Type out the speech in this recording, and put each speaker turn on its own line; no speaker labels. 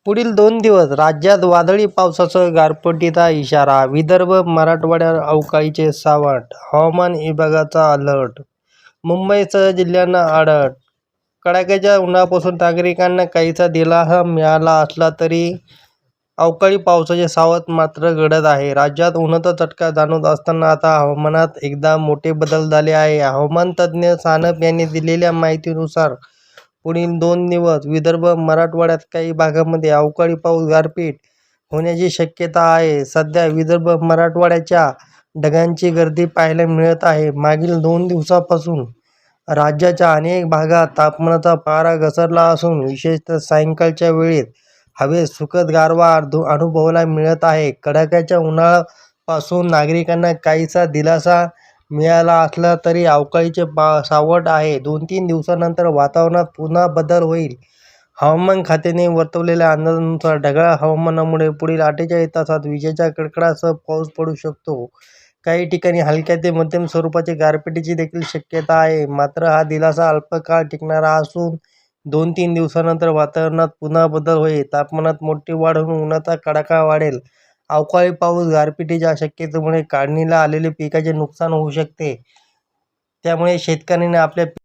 पुढील 2 दिवस राज्यात वादळी पावसासह गारपिटीचा इशारा. विदर्भ, मराठवाड्यात अवकाळीचे सावट. हवामान विभागाचा अलर्ट. मुंबईसह जिल्ह्यांना अलर्ट. कडाक्याच्या उन्हापासून नागरिकांना काहीसा दिलासा मिळाला असला तरी अवकाळी पावसाचे सावट मात्र गडद आहे. राज्यात उन्हाचा चटका जाणवत असताना आता हवामानात एकदा मोठे बदल झाले आहे. हवामान तज्ज्ञ सानप यांनी दिलेल्या माहितीनुसार पुढील 2 दिवस विदर्भ, मराठवाड्यात काही भागांमध्ये अवकाळी पाऊस, गारपीट होण्याची शक्यता आहे. सध्या विदर्भ, मराठवाड्याच्या ढगांची गर्दी पाहायला मिळत आहे. मागील 2 दिवसांपासून राज्याच्या अनेक भागात तापमानाचा पारा घसरला असून विशेषतः सायंकाळच्या वेळेत हवेत सुखद गारवा अनुभवायला मिळत आहे. कडाक्याच्या उन्हापासून नागरिकांना काहीसा दिलासा मिळाला असला तरी अवकाळीचे सावट आहे. 2-3 दिवसांनंतर वातावरणात पुन्हा बदल होईल. हवामान खात्याने वर्तवलेल्या अंदाजानुसार ढगाळ हवामानामुळे पुढील 48 तासात विजेच्या कडकडाटासह पाऊस पडू शकतो. काही ठिकाणी हलक्या ते मध्यम स्वरूपाच्या गारपिटीची देखील शक्यता आहे. मात्र हा दिलासा अल्पकाळ टिकणारा असून 2-3 दिवसांनंतर वातावरणात पुन्हा बदल होईल. तापमानात मोठी वाढ होऊन उन्हाचा कडाका वाढेल. अवकाळी पाऊस, गारपिटीच्या शक्यतेमुळे काढणीला आलेले पिकाचे नुकसान होऊ शकते. त्यामुळे शेतकऱ्यांनी आपल्या